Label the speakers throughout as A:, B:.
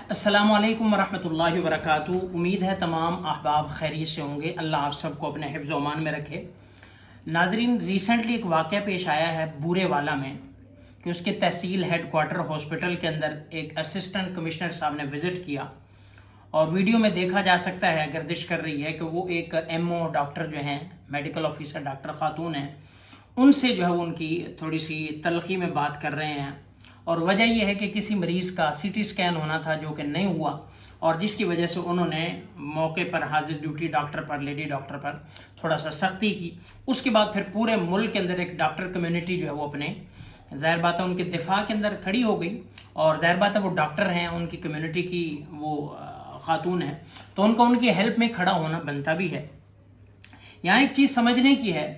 A: अस्सलामु अलैकुम वरहमतुल्लाहि वबरकातुहू। उम्मीद है तमाम अहबाब खैरियत से होंगे। अल्लाह आप सबको अपने हिफ्ज़ व अमान में रखे। नाज़रीन, रिसेंटली एक वाक़या पेश आया है बूरेवाला में कि उसके तहसील हेड क्वार्टर हॉस्पिटल के अंदर एक असिस्टेंट कमिश्नर साहब ने विज़िट किया और वीडियो में देखा जा सकता है, गर्दिश कर रही है कि वो एक एमओ डॉक्टर जो हैं, मेडिकल ऑफिसर डॉक्टर ख़ातून हैं, उनसे जो है वो उनकी थोड़ी सी तलख़ी में बात कर रहे हैं। और वजह यह है कि किसी मरीज़ का सीटी स्कैन होना था जो कि नहीं हुआ और जिसकी वजह से उन्होंने मौके पर हाजिर ड्यूटी डॉक्टर पर, लेडी डॉक्टर पर थोड़ा सा सख्ती की। उसके बाद फिर पूरे मुल्क के अंदर एक डॉक्टर कम्युनिटी जो है वो अपने ज़ाहिर बात है उनके दिफा के अंदर खड़ी हो गई। और ज़ाहिर बात है वो डॉक्टर हैं, उनकी कम्युनिटी की वो खातून है, तो उनका उनकी हेल्प में खड़ा होना बनता भी है। यहाँ एक चीज़ समझने की है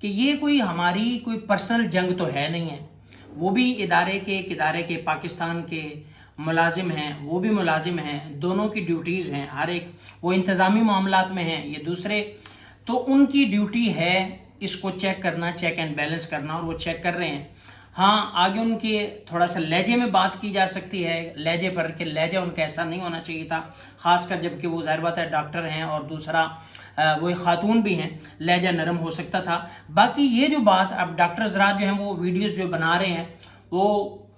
A: कि ये कोई हमारी कोई पर्सनल जंग तो है नहीं है। वो भी इदारे के एक इदारे के पाकिस्तान के मुलाजिम हैं, वो भी मुलाजिम हैं, दोनों की ड्यूटीज़ हैं, हर एक वो इंतज़ामी मामलात में हैं, ये दूसरे, तो उनकी ड्यूटी है इसको चेक करना, चेक एंड बैलेंस करना, और वो चेक कर रहे हैं। हाँ, आगे उनके थोड़ा सा लहजे में बात की जा सकती है, लहजे पर कि लहजा उनका ऐसा नहीं होना चाहिए था, ख़ासकर जबकि वो ज़ाहिर बात है डॉक्टर हैं और दूसरा वो एक ख़ातून भी हैं, लहजा नरम हो सकता था। बाकी ये जो बात अब डॉक्टर हज़रात जो हैं वो वीडियोज़ जो बना रहे हैं वो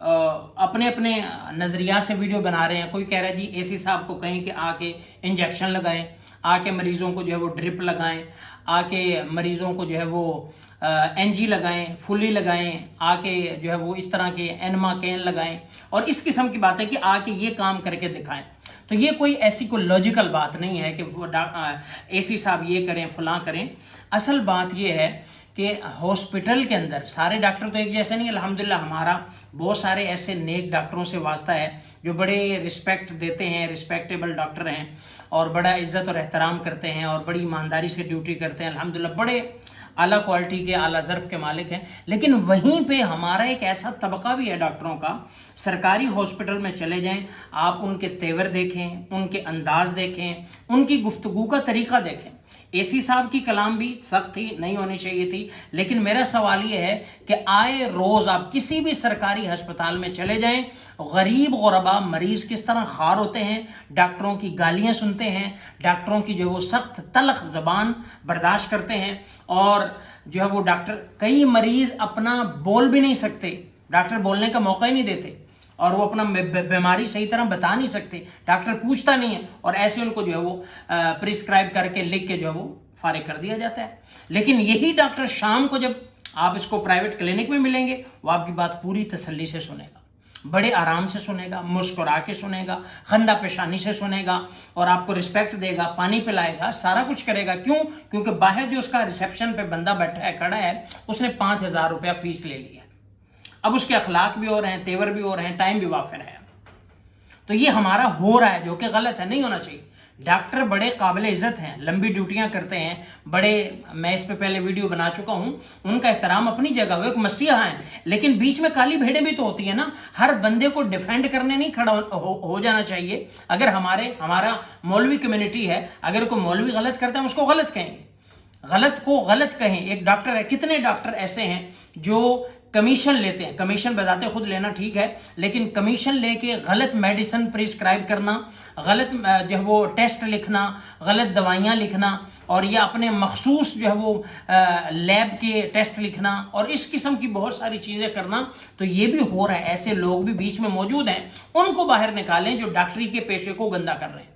A: अपने अपने नज़रिया से वीडियो बना रहे हैं। कोई कह रहा है जी एसी साहब को कहें कि आके इंजेक्शन लगाएं, आके मरीज़ों को जो है वो ड्रिप लगाएं, आके मरीज़ों को जो है वो एनजी लगाएं, फुली लगाएं, आके जो है वो इस तरह के एनमा कैन लगाएं, और इस किस्म की बात है कि आके ये काम करके दिखाएं। तो ये कोई ऐसी कोई लॉजिकल बात नहीं है कि वो एसी साहब ये करें, फलां करें। असल बात ये है कि हॉस्पिटल के अंदर सारे डॉक्टर तो एक जैसे नहीं। अल्हम्दुलिल्लाह हमारा बहुत सारे ऐसे नेक डॉक्टरों से वास्ता है जो बड़े रिस्पेक्ट देते हैं, रिस्पेक्टेबल डॉक्टर हैं और बड़ा इज़्ज़त और एहतराम करते हैं और बड़ी ईमानदारी से ड्यूटी करते हैं। अल्हम्दुलिल्लाह बड़े आला क्वालिटी के, आला ज़र्फ़ के मालिक हैं। लेकिन वहीं पे हमारा एक ऐसा तबका भी है डॉक्टरों का, सरकारी हॉस्पिटल में चले जाएं, आप उनके तेवर देखें, उनके अंदाज देखें, उनकी गुफ्तगू का तरीक़ा देखें। एसी साहब की कलाम भी सख्त थी, नहीं होनी चाहिए थी, लेकिन मेरा सवाल ये है कि आए रोज़ आप किसी भी सरकारी अस्पताल में चले जाएं, गरीब गुरबा मरीज़ किस तरह खार होते हैं, डॉक्टरों की गालियां सुनते हैं, डॉक्टरों की जो वो सख्त तलख ज़बान बर्दाश्त करते हैं, और जो है वो डॉक्टर, कई मरीज़ अपना बोल भी नहीं सकते, डॉक्टर बोलने का मौका ही नहीं देते, और वो अपना बीमारी सही तरह बता नहीं सकते, डॉक्टर पूछता नहीं है, और ऐसे उनको जो है वो प्रिस्क्राइब करके लिख के जो है वो फारिग कर दिया जाता है। लेकिन यही डॉक्टर शाम को जब आप इसको प्राइवेट क्लिनिक में मिलेंगे, वो आपकी बात पूरी तसल्ली से सुनेगा, बड़े आराम से सुनेगा, मुस्कुरा के सुनेगा, खंदा पेशानी से सुनेगा, और आपको रिस्पेक्ट देगा, पानी पिलाएगा, सारा कुछ करेगा। क्यों? क्योंकि बाहर जो उसका रिसेप्शन पे बंदा बैठा है, खड़ा है, उसने 5,000 रुपया फीस ले लिया। अब उसके अखलाक भी हो रहे हैं, तेवर भी हो रहे हैं, टाइम भी वाफिर है। तो ये हमारा हो रहा है जो कि गलत है, नहीं होना चाहिए। डॉक्टर बड़े काबिल इज़्ज़त हैं, लंबी ड्यूटियां करते हैं, बड़े, मैं इस पे पहले वीडियो बना चुका हूं, उनका एहतराम अपनी जगह, वो एक मसीहा हैं, लेकिन बीच में काली भेड़ें भी तो होती है ना। हर बंदे को डिफेंड करने नहीं खड़ा हो जाना चाहिए। अगर हमारा मौलवी कम्युनिटी है, अगर कोई मौलवी गलत करता है उसको गलत कहेंगे, गलत को गलत कहें। एक डॉक्टर है, कितने डॉक्टर ऐसे हैं जो कमीशन लेते हैं, कमीशन बजाते खुद लेना ठीक है, लेकिन कमीशन लेके गलत मेडिसिन प्रिस्क्राइब करना, गलत जो है वो टेस्ट लिखना, गलत दवाइयाँ लिखना, और या अपने मखसूस जो है वो लैब के टेस्ट लिखना, और इस किस्म की बहुत सारी चीज़ें करना, तो ये भी हो रहा है। ऐसे लोग भी बीच में मौजूद हैं, उनको बाहर निकालें जो डॉक्टरी के पेशे को गंदा कर रहे हैं।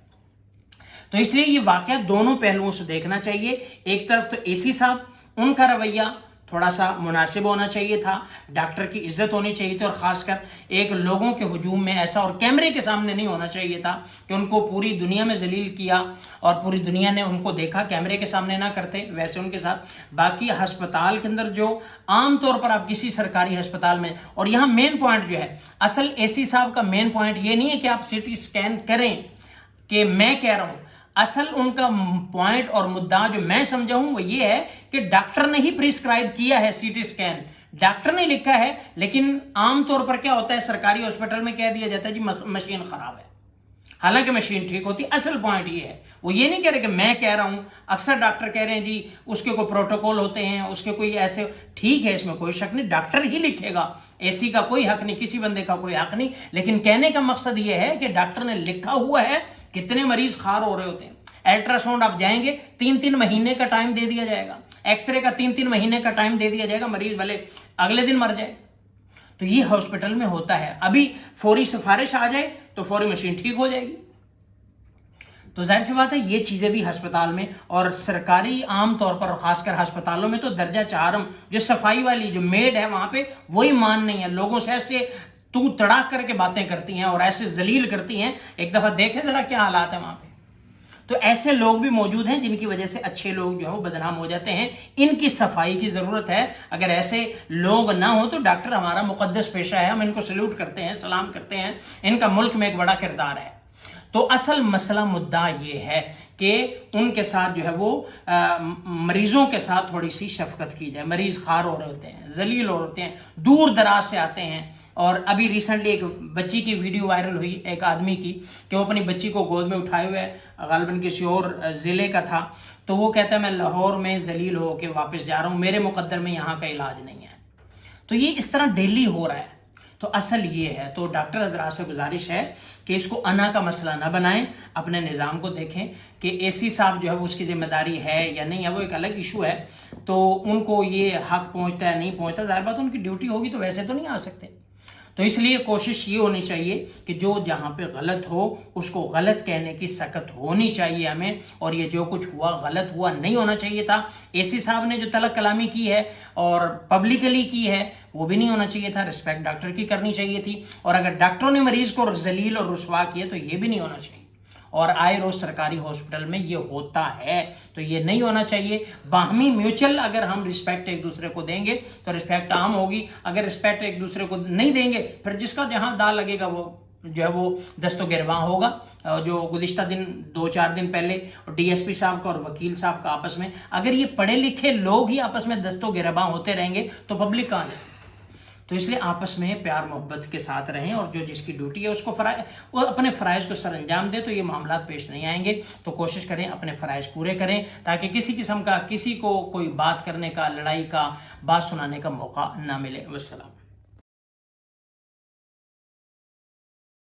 A: तो इसलिए ये वाक़या दोनों पहलुओं से देखना चाहिए। एक तरफ तो एसी साहब, उनका रवैया थोड़ा सा मुनासिब होना चाहिए था, डॉक्टर की इज्जत होनी चाहिए थी, और ख़ासकर एक लोगों के हुजूम में ऐसा, और कैमरे के सामने नहीं होना चाहिए था कि उनको पूरी दुनिया में जलील किया और पूरी दुनिया ने उनको देखा, कैमरे के सामने ना करते वैसे उनके साथ। बाकी अस्पताल के अंदर जो आम तौर पर आप किसी सरकारी अस्पताल में, और यहाँ मेन पॉइंट जो है, असल एसी साहब का मेन पॉइंट ये नहीं है कि आप सीटी स्कैन करें, कि मैं कह रहा हूँ, असल उनका पॉइंट और मुद्दा जो मैं समझा हूं वो ये है कि डॉक्टर ने ही प्रिस्क्राइब किया है सीटी स्कैन, डॉक्टर ने लिखा है। लेकिन आमतौर पर क्या होता है, सरकारी हॉस्पिटल में कह दिया जाता है जी मशीन खराब है, हालांकि मशीन ठीक होती है। असल पॉइंट ये है, वो ये नहीं कह रहे कि मैं कह रहा हूँ, अक्सर डॉक्टर कह रहे हैं जी उसके कोई प्रोटोकॉल होते हैं, उसके कोई ऐसे, ठीक है इसमें कोई शक नहीं, डॉक्टर ही लिखेगा, एसी का कोई हक नहीं, किसी बंदे का कोई हक नहीं। लेकिन कहने का मकसद ये है कि डॉक्टर ने लिखा हुआ है, कितने मरीज खार हो रहे होते हैं। अल्ट्रासाउंड आप जाएंगे 3-3 महीने का टाइम दे दिया जाएगा, एक्सरे का 3-3 महीने का टाइम दे दिया जाएगा, मरीज भले अगले दिन मर जाए। तो ये हॉस्पिटल में होता है। अभी फौरी सिफारिश आ जाए तो फौरी मशीन ठीक हो जाएगी। तो जाहिर सी बात है ये चीज़ें भी अस्पताल में और सरकारी आम तौर पर खासकर अस्पतालों में तो दर्जा चारम, जो सफाई वाली जो मेड है वहाँ पे, वही मान नहीं है। लोगों से ऐसे तू तड़ाक करके बातें करती हैं और ऐसे जलील करती हैं। एक दफ़ा देखें ज़रा क्या हालात है वहाँ पे। तो ऐसे लोग भी मौजूद हैं जिनकी वजह से अच्छे लोग जो है वो बदनाम हो जाते हैं। इनकी सफाई की ज़रूरत है। अगर ऐसे लोग ना हो तो डॉक्टर हमारा मुकद्दस पेशा है, हम इनको सल्यूट करते हैं, सलाम करते हैं, इनका मुल्क में एक बड़ा किरदार है। तो असल मसला मुद्दा ये है कि उनके साथ जो है वो मरीज़ों के साथ थोड़ी सी शफकत की जाए। मरीज़ खार हो रहे होते हैं, जलील हो रहे होते हैं, दूर दराज से आते हैं। और अभी रिसेंटली एक बच्ची की वीडियो वायरल हुई, एक आदमी की, कि वो अपनी बच्ची को गोद में उठाए हुए गालिबन किसी और ज़िले का था, तो वो कहता है मैं लाहौर में जलील हो के वापस जा रहा हूँ, मेरे मुकद्दर में यहाँ का इलाज नहीं है। तो ये इस तरह डेली हो रहा है। तो असल ये है, तो डॉक्टर हज़रात से गुजारिश है कि इसको अना का मसला ना बनाएं, अपने निज़ाम को देखें कि एसी साहब जो है वो उसकी ज़िम्मेदारी है या नहीं है, वो एक अलग इशू है। तो उनको ये हक पहुंचता है नहीं पहुंचता, ज़ाहिर बात उनकी ड्यूटी होगी, तो वैसे तो नहीं आ सकते। तो इसलिए कोशिश ये होनी चाहिए कि जो जहाँ पे गलत हो उसको गलत कहने की सकत होनी चाहिए हमें। और ये जो कुछ हुआ गलत हुआ, नहीं होना चाहिए था। एसी साहब ने जो तलक कलामी की है और पब्लिकली की है वो भी नहीं होना चाहिए था। रिस्पेक्ट डॉक्टर की करनी चाहिए थी। और अगर डॉक्टरों ने मरीज को जलील और रुसवा किया तो ये भी नहीं होना चाहिए। और आए रोज सरकारी हॉस्पिटल में ये होता है, तो ये नहीं होना चाहिए। बाहमी म्यूचुअल अगर हम रिस्पेक्ट एक दूसरे को देंगे तो रिस्पेक्ट आम होगी। अगर रिस्पेक्ट एक दूसरे को नहीं देंगे, फिर जिसका जहां दाल लगेगा वो जो है वो दस्तो गिरबां होगा। जो गुज़िश्ता दिन 2-4 दिन पहले डीएसपी साहब का और वकील साहब का आपस में, अगर ये पढ़े लिखे लोग ही आपस में दस्तो गिरबां होते रहेंगे तो पब्लिक कहाँ जाए। तो इसलिए आपस में प्यार मोहब्बत के साथ रहें और जो जिसकी ड्यूटी है उसको वो अपने फ़राइज़ को सर अंजाम दे, तो ये मामला पेश नहीं आएंगे। तो कोशिश करें अपने फ़राइज़ पूरे करें ताकि किसी किस्म का किसी को कोई बात करने का, लड़ाई का, बात सुनाने का मौका ना मिले। वस्सलाम।